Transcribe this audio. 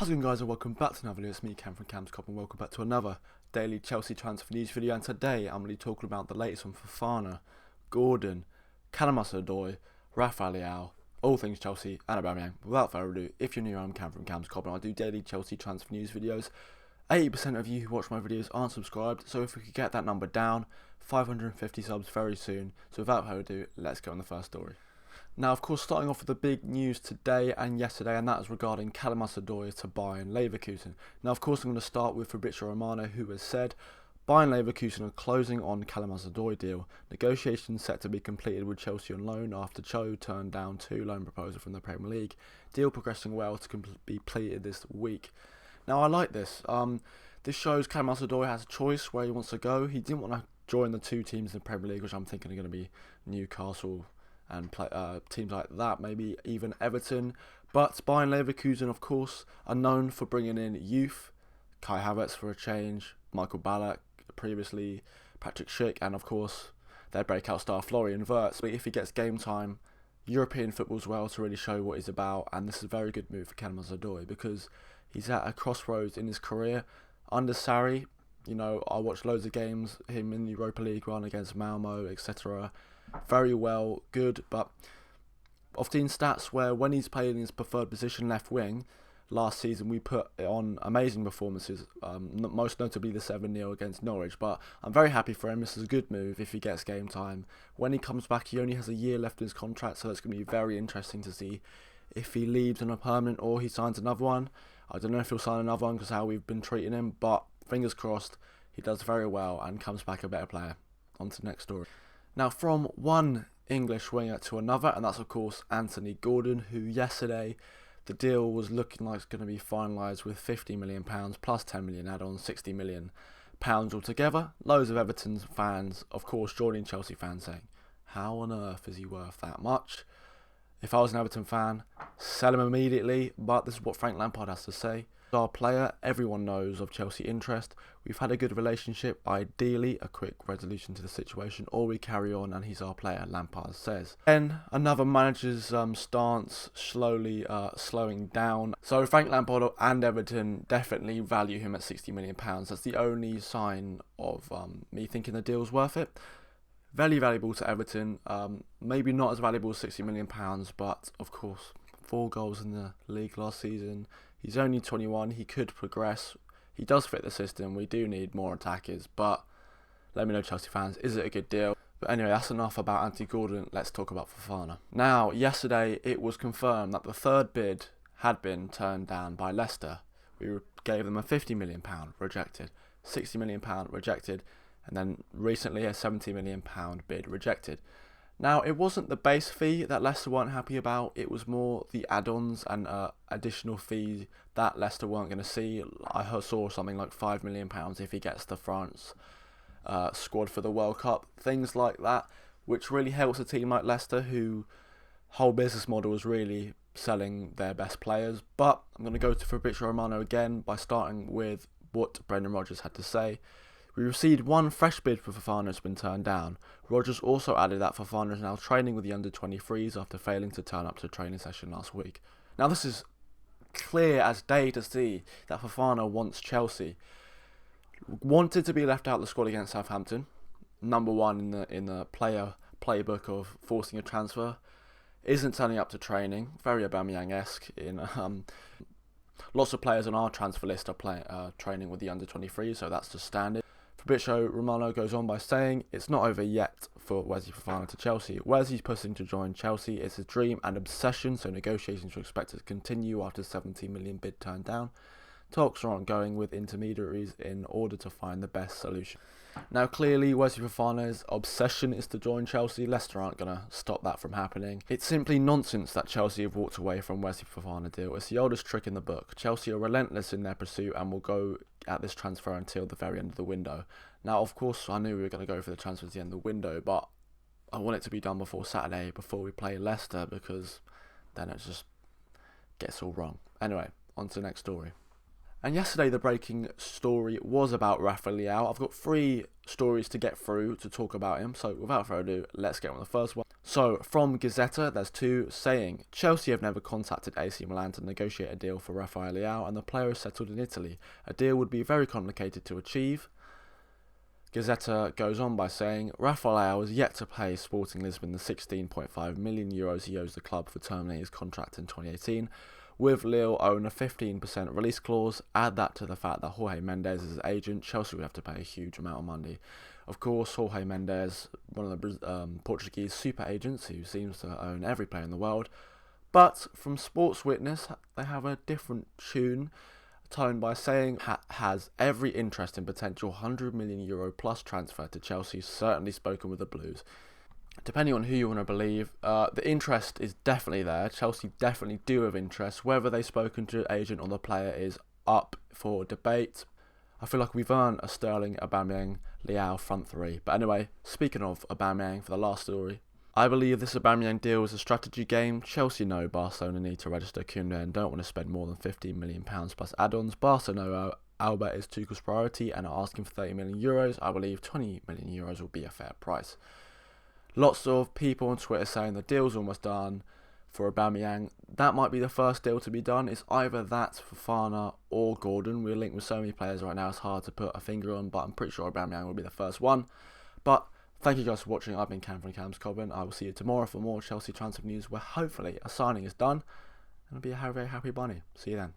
How's it going, guys, and welcome back to another video. It's me, Cam from Cam's Cop, and welcome back to another daily Chelsea transfer news video. And today I'm going to be talking about the latest on Fofana, Gordon, ODOI, Rafael Leao, all things Chelsea and Aubameyang. Without further ado, if you're new, I'm Cam from Cam's Cop, and I do daily Chelsea transfer news videos. 80% of you who watch my videos aren't subscribed, so if we could get that number down, 550 subs very soon. So without further ado, let's go on the first story. Now, of course, starting off with the big news today and yesterday, and that is regarding ODOI to Bayern Leverkusen. Now, of course, I'm going to start with Fabrizio Romano, who has said Bayern Leverkusen are closing on ODOI deal. Negotiations set to be completed with Chelsea on loan after Cho turned down 2 loan proposals from the Premier League. Deal progressing well to be completed this week. Now, I like this. This shows ODOI has a choice where he wants to go. He didn't want to join the 2 teams in the Premier League, which I'm thinking are going to be Newcastle and teams like that, maybe even Everton. But Bayern Leverkusen, of course, are known for bringing in youth. Kai Havertz for a change, Michael Ballack previously, Patrick Schick, and of course their breakout star Florian Wirtz. But if he gets game time, European football as well, to really show what he's about. And this is a very good move for ODOI because he's at a crossroads in his career. Under Sarri, you know, I watched loads of games, him in the Europa League run against Malmo, etc. Very well, good, but I've seen stats where when he's playing in his preferred position, left wing, last season we put on amazing performances, most notably the 7-0 against Norwich. But I'm very happy for him. This is a good move if he gets game time. When he comes back, he only has a year left in his contract, so it's going to be very interesting to see if he leaves on a permanent or he signs another one. I don't know if he'll sign another one because how we've been treating him, but fingers crossed he does very well and comes back a better player. On to the next story. Now, from one English winger to another, and that's of course Anthony Gordon, who yesterday the deal was looking like it's going to be finalised with £50 million plus 10 million add-ons, £60 million altogether. Loads of Everton fans, of course, joining Chelsea fans saying, how on earth is he worth that much? If I was an Everton fan, sell him immediately, but this is what Frank Lampard has to say. Our player, everyone knows of Chelsea interest. We've had a good relationship, ideally a quick resolution to the situation, or we carry on and he's our player, Lampard says. Then another manager's stance slowly slowing down. So Frank Lampard and Everton definitely value him at £60 million. That's the only sign of me thinking the deal's worth it. Very valuable to Everton, maybe not as valuable as £60 million, but of course 4 goals in the league last season. He's only 21, he could progress. He does fit the system, we do need more attackers, but let me know, Chelsea fans, is it a good deal? But anyway, that's enough about Anthony Gordon, let's talk about Fofana. Now, yesterday it was confirmed that the 3rd bid had been turned down by Leicester. We gave them a £50 million rejected, £60 million rejected, and then recently a £70 million bid rejected. Now, it wasn't the base fee that Leicester weren't happy about, it was more the add-ons and additional fees that Leicester weren't going to see. I saw something like £5 million if he gets the France squad for the World Cup, things like that, which really helps a team like Leicester, who whole business model is really selling their best players. But I'm going to go to Fabrizio Romano again by starting with what Brendan Rodgers had to say. We received 1 fresh bid for Fofana that's been turned down. Rodgers also added that Fofana is now training with the under-23s after failing to turn up to a training session last week. Now, this is clear as day to see that Fofana wants Chelsea. Wanted to be left out of the squad against Southampton, number 1 in the player playbook of forcing a transfer. Isn't turning up to training, very Aubameyang-esque. Lots of players on our transfer list are training with the under-23s, so that's just standard. Fabrizio Romano goes on by saying, it's not over yet for Wesley Fofana to Chelsea. Wesley's pushing to join Chelsea. It's a dream and obsession, so negotiations are expected to continue after £17 million bid turned down. Talks are ongoing with intermediaries in order to find the best solution. Now, clearly, Wesley Fofana's obsession is to join Chelsea. Leicester aren't going to stop that from happening. It's simply nonsense that Chelsea have walked away from Wesley Fofana deal. It's the oldest trick in the book. Chelsea are relentless in their pursuit and will go at this transfer until the very end of the window. Now, of course, I knew we were going to go for the transfer at the end of the window, but I want it to be done before Saturday, before we play Leicester, because then it just gets all wrong. Anyway, on to the next story. And yesterday the breaking story was about Rafael Leao. I've got 3 stories to get through to talk about him, so without further ado, let's get on the first one. So, from Gazzetta, there's two saying, Chelsea have never contacted AC Milan to negotiate a deal for Rafael Leao and the player is settled in Italy. A deal would be very complicated to achieve. Gazzetta goes on by saying, Rafael Leao is yet to pay Sporting Lisbon the €16.5 million he owes the club for terminating his contract in 2018. With Lille own a 15% release clause, add that to the fact that Jorge Mendes is his agent, Chelsea would have to pay a huge amount of money. Of course, Jorge Mendes, one of the Portuguese super agents who seems to own every player in the world. But from Sports Witness, they have a different tone by saying has every interest in potential €100 million plus transfer to Chelsea, certainly spoken with the Blues. Depending on who you want to believe, the interest is definitely there. Chelsea definitely do have interest. Whether they've spoken to an agent or the player is up for debate. I feel like we've earned a Sterling, Aubameyang, Leao front three. But anyway, speaking of Aubameyang for the last story, I believe this Aubameyang deal is a strategy game. Chelsea know Barcelona need to register Koundé and don't want to spend more than £15 million plus add-ons. Barcelona know Auba is Tuchel's priority and are asking for €30 million. I believe €20 million will be a fair price. Lots of people on Twitter saying the deal's almost done for Aubameyang. That might be the first deal to be done. It's either that, Fofana or Gordon. We're linked with so many players right now, it's hard to put a finger on, but I'm pretty sure Aubameyang will be the first one. But thank you guys for watching. I've been Cam from Cam's Cobbin. I will see you tomorrow for more Chelsea transfer news where hopefully a signing is done and it'll be a very happy bunny. See you then.